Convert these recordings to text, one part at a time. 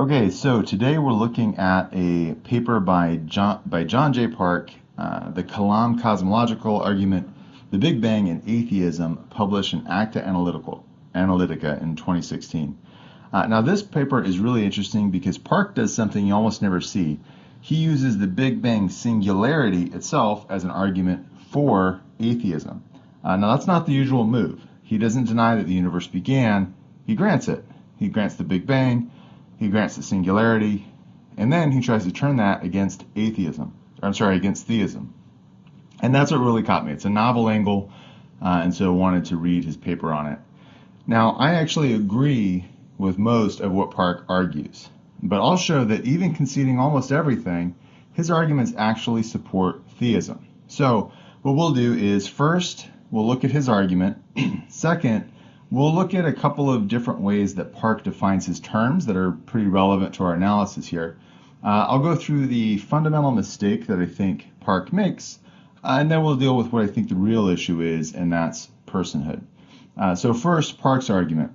Okay, so today we're looking at a paper by John J. Park, the Kalam Cosmological Argument, the Big Bang and Atheism, published in Acta Analytica in 2016. Now this paper is really interesting because Park does something you almost never see. He uses the Big Bang singularity itself as an argument for atheism. Now that's not the usual move. He doesn't deny that the universe began, he grants it. He grants the Big Bang, he grants the singularity, and then he tries to turn that against against theism. And that's what really caught me. It's a novel angle, and so I wanted to read his paper on it. Now, I actually agree with most of what Park argues, but I'll show that even conceding almost everything, his arguments actually support theism. So what we'll do is first, we'll look at his argument. Second, we'll look at a couple of different ways that Park defines his terms that are pretty relevant to our analysis here. I'll go through the fundamental mistake that I think Park makes, and then we'll deal with what I think the real issue is, and that's personhood. So first, Park's argument.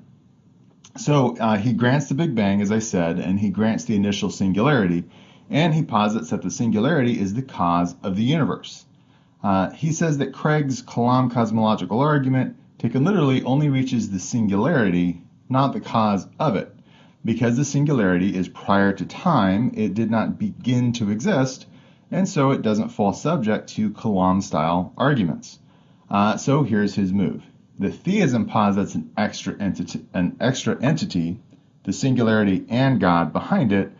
So he grants the Big Bang, as I said, and he grants the initial singularity, and he posits that the singularity is the cause of the universe. He says that Craig's Kalām cosmological argument, taken literally, only reaches the singularity, not the cause of it. Because the singularity is prior to time, it did not begin to exist, and so it doesn't fall subject to Kalām-style arguments. So here's his move. The theism posits an extra entity, the singularity and God behind it.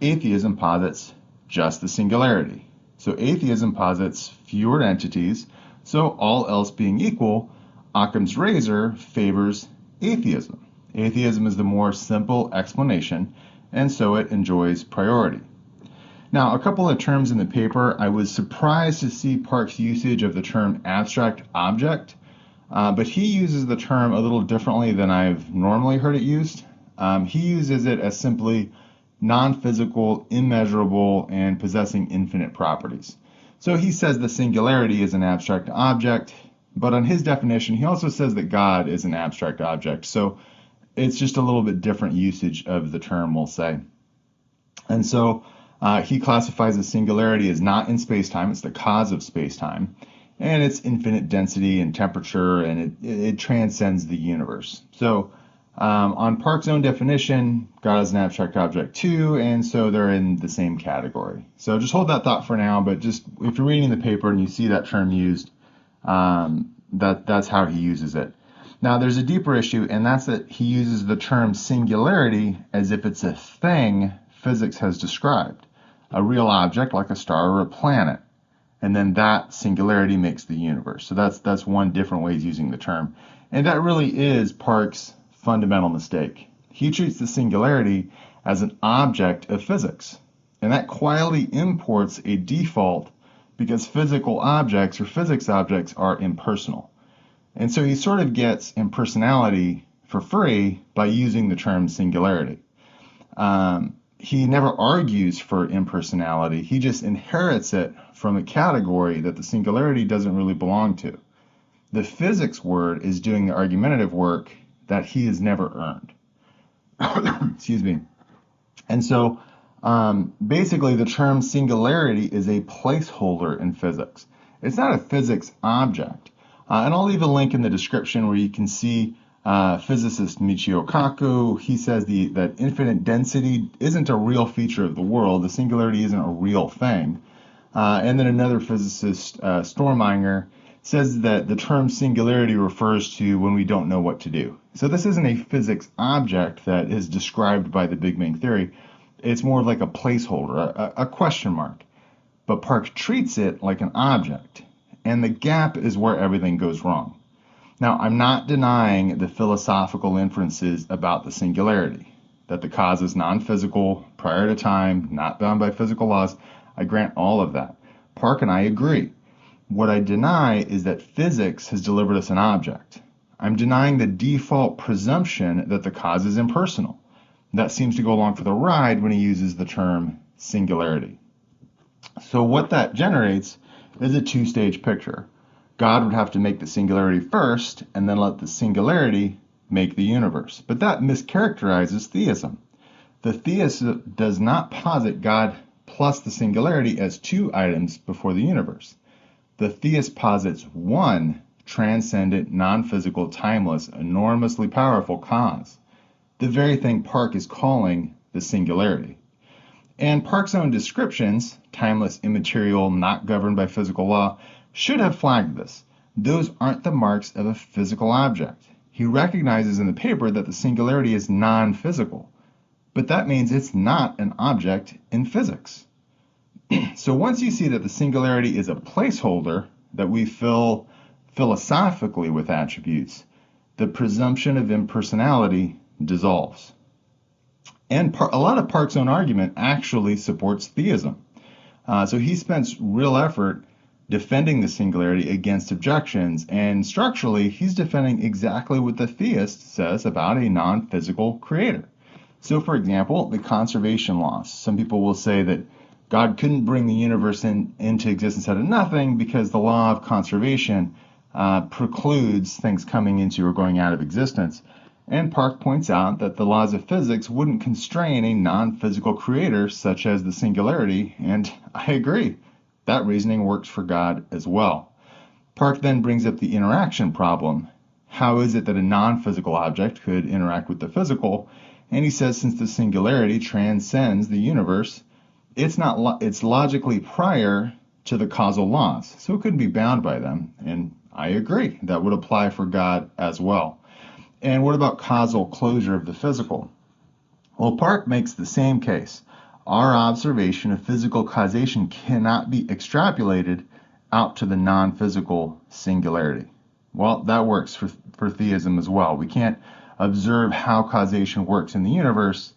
Atheism posits just the singularity. So atheism posits fewer entities, so all else being equal, Occam's razor favors atheism. Atheism is the more simple explanation, and so it enjoys priority. Now, a couple of terms in the paper, I was surprised to see Park's usage of the term abstract object, but he uses the term a little differently than I've normally heard it used. He uses it as simply non-physical, immeasurable, and possessing infinite properties. So he says the singularity is an abstract object, but on his definition, he also says that God is an abstract object. So it's just a little bit different usage of the term, we'll say. And so he classifies the singularity as not in space-time, it's the cause of space-time, and it's infinite density and temperature, and it transcends the universe. So on Park's own definition, God is an abstract object too, and so they're in the same category. So just hold that thought for now, but just if you're reading the paper and you see that term used, that's how he uses it. Now there's a deeper issue, and that's that he uses the term singularity as if it's a thing physics has described, a real object like a star or a planet, and then that singularity makes the universe. So that's one different way he's using the term, and that really is Park's fundamental mistake. He treats the singularity as an object of physics, and that quietly imports a default because physical objects or physics objects are impersonal. And so he sort of gets impersonality for free by using the term singularity. He never argues for impersonality. He just inherits it from a category that the singularity doesn't really belong to. The physics word is doing the argumentative work that he has never earned. Excuse me. And so basically the term singularity is a placeholder in physics. It's not a physics object. And I'll leave a link in the description where you can see physicist Michio Kaku. He says that infinite density isn't a real feature of the world. The singularity isn't a real thing. And then another physicist, Storminger, says that the term singularity refers to when we don't know what to do. So this isn't a physics object that is described by the Big Bang Theory. It's more of like a placeholder, a question mark. But Park treats it like an object, and the gap is where everything goes wrong. Now, I'm not denying the philosophical inferences about the singularity, that the cause is non-physical, prior to time, not bound by physical laws. I grant all of that. Park and I agree. What I deny is that physics has delivered us an object. I'm denying the default presumption that the cause is impersonal. That seems to go along for the ride when he uses the term singularity. So what that generates is a two-stage picture. God would have to make the singularity first, and then let the singularity make the universe. But that mischaracterizes theism. The theist does not posit God plus the singularity as two items before the universe. The theist posits one transcendent, non-physical, timeless, enormously powerful cause, the very thing Park is calling the singularity. And Park's own descriptions, timeless, immaterial, not governed by physical law, should have flagged this. Those aren't the marks of a physical object. He recognizes in the paper that the singularity is non-physical, but that means it's not an object in physics. So once you see that the singularity is a placeholder that we fill philosophically with attributes, the presumption of impersonality dissolves. And a lot of Park's own argument actually supports theism. So he spends real effort defending the singularity against objections, and structurally, he's defending exactly what the theist says about a non-physical creator. So for example, the conservation laws. Some people will say that God couldn't bring the universe into existence out of nothing because the law of conservation precludes things coming into or going out of existence. And Park points out that the laws of physics wouldn't constrain a non-physical creator such as the singularity, and I agree. That reasoning works for God as well. Park then brings up the interaction problem. How is it that a non-physical object could interact with the physical? And he says since the singularity transcends the universe, it's logically prior to the causal laws, so it couldn't be bound by them. And I agree, that would apply for God as well. And what about causal closure of the physical? Well, Park makes the same case. Our observation of physical causation cannot be extrapolated out to the non-physical singularity. Well, that works for theism as well. We can't observe how causation works in the universe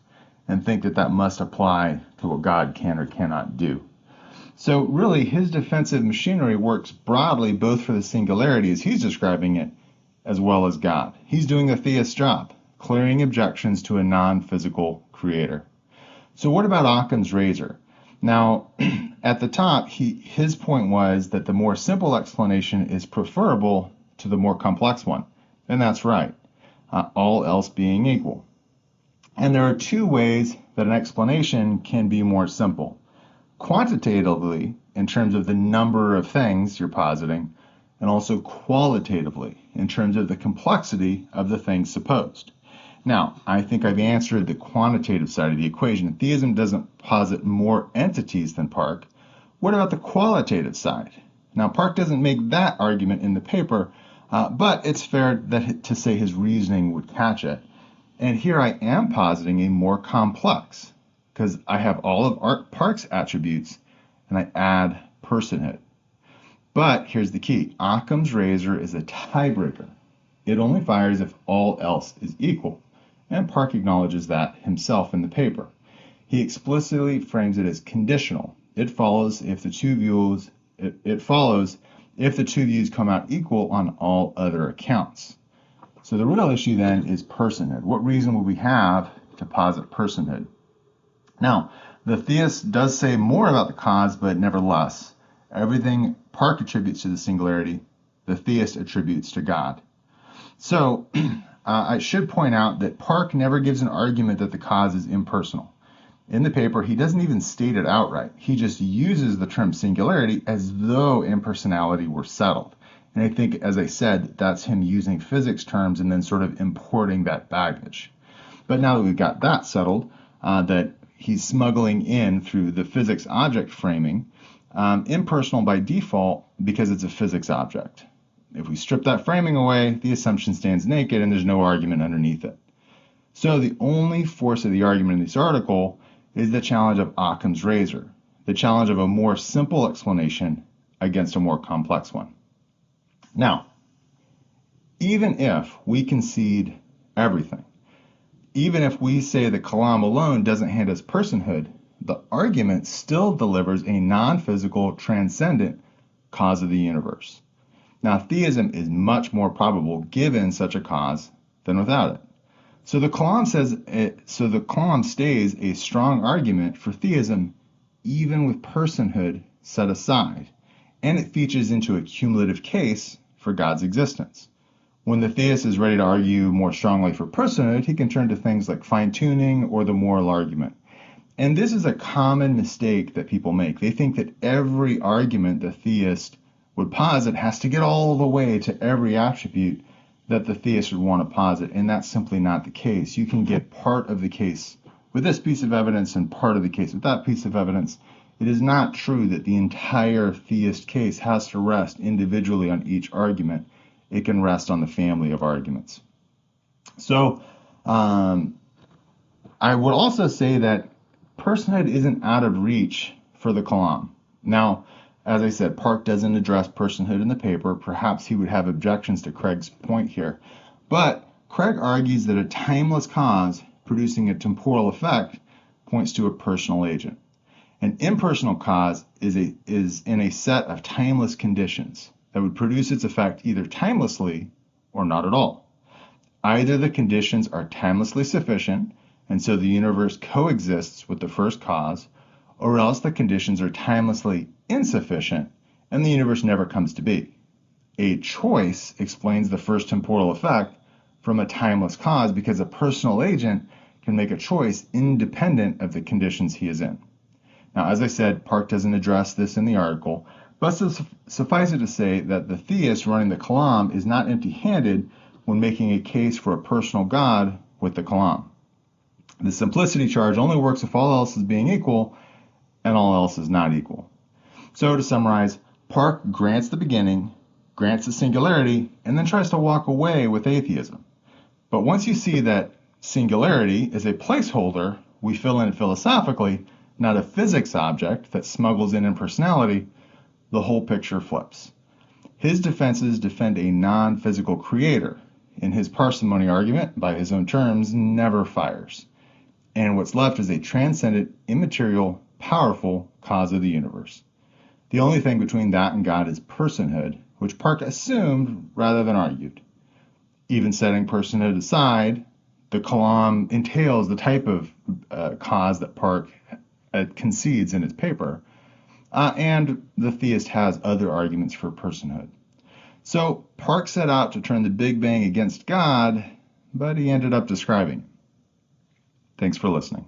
and think that that must apply to what God can or cannot do. So really, his defensive machinery works broadly both for the singularity as he's describing it, as well as God. He's doing the theist's job, clearing objections to a non-physical creator. So what about Occam's razor? Now, at the top, his point was that the more simple explanation is preferable to the more complex one. And that's right, all else being equal. And there are two ways that an explanation can be more simple. Quantitatively, in terms of the number of things you're positing, and also qualitatively, in terms of the complexity of the things supposed. Now, I think I've answered the quantitative side of the equation. Theism doesn't posit more entities than Park. What about the qualitative side? Now, Park doesn't make that argument in the paper, but it's fair to say his reasoning would catch it. And here I am positing a more complex, because I have all of Park's attributes, and I add personhood. But here's the key. Occam's razor is a tiebreaker. It only fires if all else is equal. And Park acknowledges that himself in the paper. He explicitly frames it as conditional. It follows if the two views come out equal on all other accounts. So the real issue then is personhood. What reason would we have to posit personhood? Now, the theist does say more about the cause, but nevertheless, everything Park attributes to the singularity, the theist attributes to God. So I should point out that Park never gives an argument that the cause is impersonal. In the paper, he doesn't even state it outright. He just uses the term singularity as though impersonality were settled. And I think, as I said, that's him using physics terms and then sort of importing that baggage. But now that we've got that settled, that he's smuggling in through the physics object framing, impersonal by default because it's a physics object. If we strip that framing away, the assumption stands naked and there's no argument underneath it. So the only force of the argument in this article is the challenge of Occam's razor, the challenge of a more simple explanation against a more complex one. Now, even if we concede everything, even if we say that Kalām alone doesn't hand us personhood, the argument still delivers a non-physical, transcendent cause of the universe. Now, theism is much more probable given such a cause than without it. So the Kalām stays a strong argument for theism, even with personhood set aside, and it features into a cumulative case for God's existence. When the theist is ready to argue more strongly for personhood, he can turn to things like fine-tuning or the moral argument. And this is a common mistake that people make. They think that every argument the theist would posit has to get all the way to every attribute that the theist would want to posit, and that's simply not the case. You can get part of the case with this piece of evidence and part of the case with that piece of evidence. It is not true that the entire theist case has to rest individually on each argument. It can rest on the family of arguments. So I would also say that personhood isn't out of reach for the Kalām. Now, as I said, Park doesn't address personhood in the paper. Perhaps he would have objections to Craig's point here. But Craig argues that a timeless cause producing a temporal effect points to a personal agent. An impersonal cause is in a set of timeless conditions that would produce its effect either timelessly or not at all. Either the conditions are timelessly sufficient, and so the universe coexists with the first cause, or else the conditions are timelessly insufficient, and the universe never comes to be. A choice explains the first temporal effect from a timeless cause because a personal agent can make a choice independent of the conditions he is in. Now, as I said, Park doesn't address this in the article, but suffice it to say that the theist running the Kalām is not empty-handed when making a case for a personal God with the Kalām. The simplicity charge only works if all else is being equal and all else is not equal. So to summarize, Park grants the beginning, grants the singularity, and then tries to walk away with atheism. But once you see that singularity is a placeholder we fill in philosophically, not a physics object that smuggles in impersonality, the whole picture flips. His defenses defend a non-physical creator, and his parsimony argument, by his own terms, never fires. And what's left is a transcendent, immaterial, powerful cause of the universe. The only thing between that and God is personhood, which Park assumed rather than argued. Even setting personhood aside, the Kalām entails the type of cause that Park concedes in his paper, and the theist has other arguments for personhood. So Park set out to turn the Big Bang against God, but he ended up describing it. Thanks for listening.